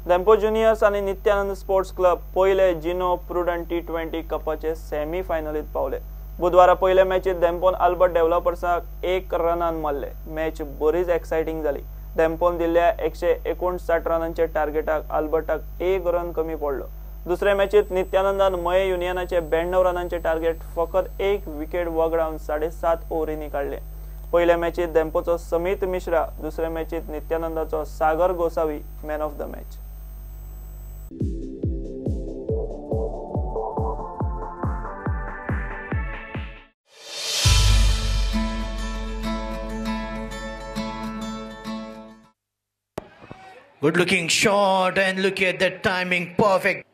Dempo juniors आणि Nityanand sports club पहिले जिनो प्रुडंट T20 कपाचे सेमी फायनलीत पावले। बुधवारा पहिल्या मॅचीत डेम्पोन अल्बर्ट डेव्हलपर्साक 1 रनान मारले। मॅच बरीच एक्साइटिंग जाली। डेम्पोन दिल्ल्या 159 रनांचे टार्गेटाक अल्बर्टाक 1 रन कमी पडलो। दुसऱ्या मॅचीत नित्यानंदान मये युनियनाचे 92 रनांचे टार्गेट फकत 1 विकेट वगडावन 7.5 ओव्हरींनी काढले। पहिल्या मॅचीत डेम्पोचो समित मिश्रा, दुसऱ्या मॅचीत नित्यानंदाचो Sagar Gosavi man of the match. Good looking shot, and look at the timing, perfect.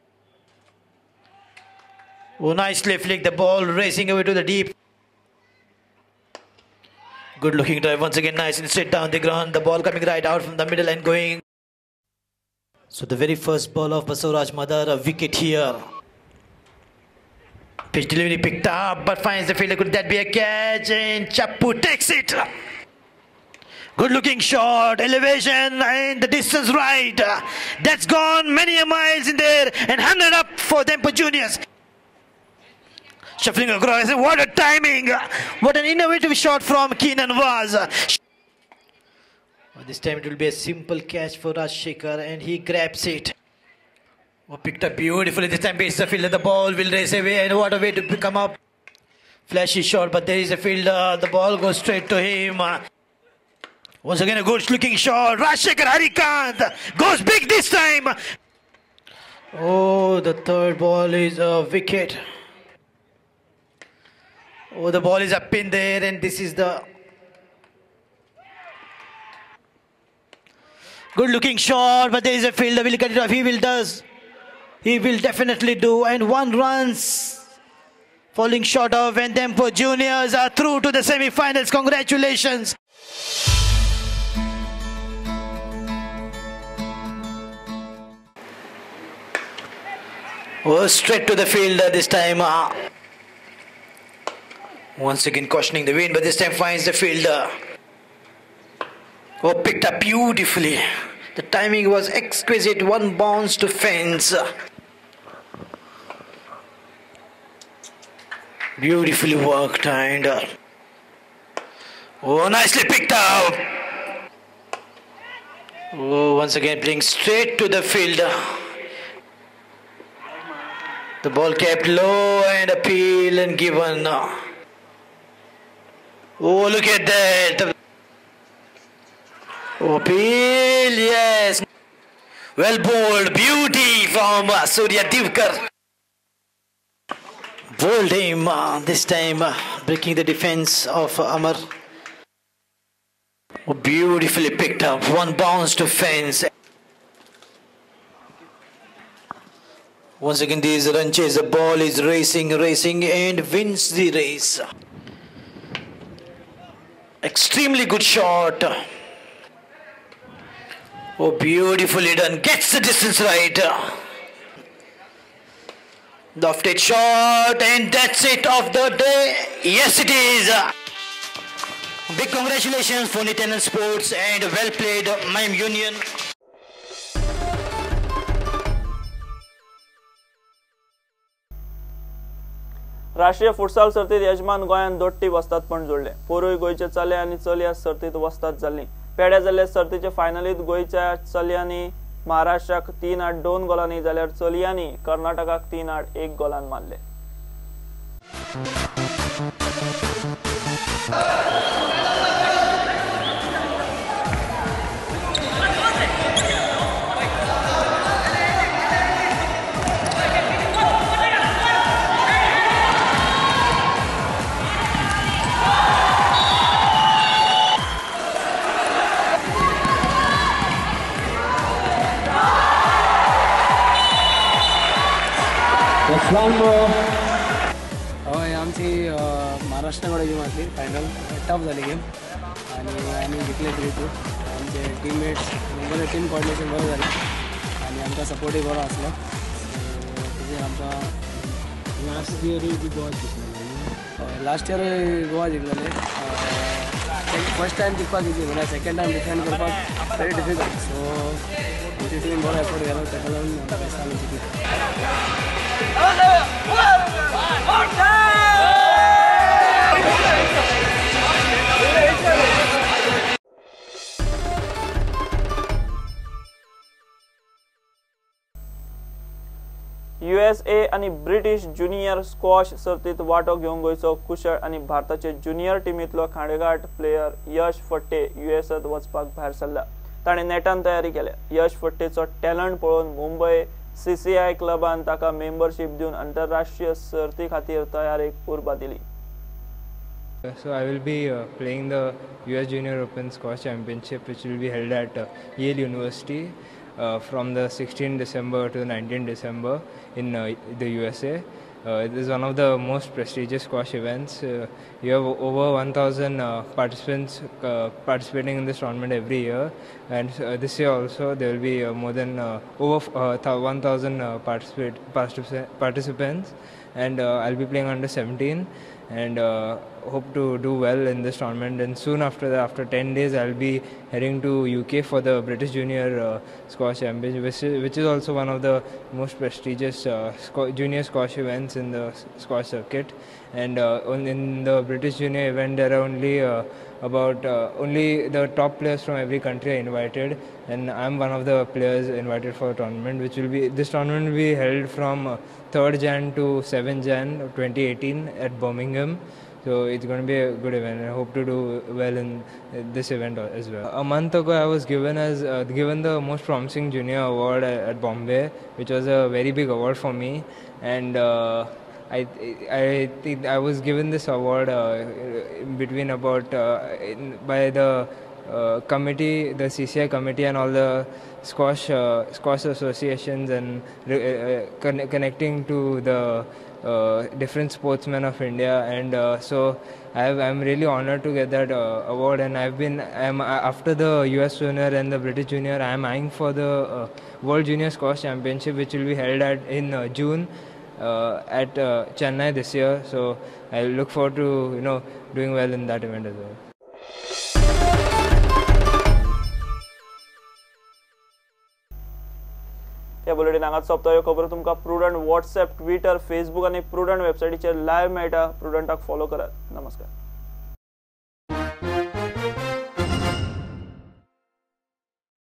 Oh, nicely flicked the ball, racing away to the deep. Good looking drive once again, nice and straight down the ground. The ball coming right out from the middle and going. So the very first ball of Basuraj Madar, a wicket here. Pitch delivery picked up, but finds the fielder. Could that be a catch? And Chappu takes it. Good looking shot, elevation and the distance right. That's gone many a miles in there, and 100 up for Dempo Juniors. Shuffling across, what a timing. What an innovative shot from Keenan was. This time it will be a simple catch for Rajshekhar, and he grabs it. Oh, picked up beautifully. This time base the fielder. The ball will race away, and what a way to come up. Flashy shot, but there is a fielder. The ball goes straight to him. Once again a good looking shot. Rajshekhar Harikant goes big this time. Oh, the third ball is a wicket. Oh, the ball is up in there, and this is the good looking shot, but there is a fielder. Will cut it off. He will definitely do, and 1 runs falling short of, and Dempo Juniors are through to the semi-finals. Congratulations. Oh, straight to the fielder this time. Once again cautioning the wind, but this time finds the fielder. Oh, picked up beautifully. The timing was exquisite. 1 bounce to fence. Beautifully worked, and oh, nicely picked up. Oh, once again playing straight to the fielder. The ball kept low and appeal and given. Oh, look at that. Oh, appeal, yes. Well bowled, beauty from Surya Divkar. Bowled him this time, breaking the defense of Amar. Oh, beautifully picked up. 1 bounce to fence. Once again, these run chase, the ball is racing and wins the race. Extremely good shot. Oh, beautifully done. Gets the distance right. Lofted shot, and that's it of the day. Yes, it is. Big congratulations for Nittyanand Sports, and well played, Mime Union. राष्ट्रीय futsal सर्तीत यजमान गोंयान दोट्टी वस्तादपण जोडले। पोरूय गोंयचे चले आनी चलया सर्तीत वस्ताद जाल्ली। पेड्या जाल्ल्या सर्तीचे फायनलीत गोंयच्या चलयांनी महाराष्ट्राक 3-8 गोलांनी, जाल्यार चलयांनी कर्नाटकाक 3-8 1 गोलान मारले। होय, आमची महाराष्ट्राकडे गेम असली फायनल टफ झाली गेम, आणि आम्ही जिंकले 3-2. आमचे टीममेट्स म्हणजे टीम कोऑर्डिनेशन बरं झालं, आणि आमचा सपोर्टही बरा असला. म्हणजे आमचा लास्ट इयर गोवा जिंकलेले. फर्स्ट टाइम जिखपाक इजी म्हणल्यार सेकंड टाइम डिफेंड करपाक व्हेरी डिफिकल्ट. सो आमची टीम बरो एफर्ट गेलो ताका लागून बेस्ट आमी जिखली. USA आणि ब्रिटिश ज्युनियर स्क्वॉश सर्तीत वांटो घेवंक गोंयचो कुशळ आणि भारताचे ज्युनियर टीमीतलो खांडेघाट प्लेयर यश फट्टे युएसात वचपाक भायर सरला. ताणें नेटान तयारी केल्या. यश फट्टेचो टॅलंट पळोवन मुंबय CCI क्लबान ताका मेंबरशीप दिवन आंतरराष्ट्रीय सर्ती खातीर तयारेक उर्बा दिली. So I will be playing the US Junior Open Squash Championship, which will be held at Yale University from the 16th December to 19th December in the USA. It is one of the most prestigious squash events. You have over 1,000 participants participating in this tournament every year, and this year also there will be more than over 1,000 participants, and I'll be playing under 17 and hope to do well in this tournament. And soon after that, after 10 days, I'll be heading to UK for the British Junior Squash Championship, which is also one of the most prestigious junior squash events in the squash circuit. And in the British Junior event, there are only only the top players from every country are invited, and I'm one of the players invited for the tournament. This tournament will be held from 3rd Jan to 7th Jan 2018 at Birmingham. So it's going to be a good event. I hope to do well in this event as well. A month ago, I was given the most promising junior award at Bombay, which was a very big award for me. And I think I was given this award between by the committee, the CCI committee, and all the squash associations, and connecting to the different sportsmen of India, and so I'm really honored to get that award. And I'm after the US Junior and the British Junior, I'm eyeing for the World Junior Squash Championship, which will be held in June at Chennai this year. So I look forward to doing well in that event as well. या bulletin हांगाच सोंपता. ह्यो खबरो तुमकां prudent WhatsApp, Twitter, Facebook आणि prudent वेबसायटीचेर live मेळटा. प्रुडंटाक follow करात. नमस्कार.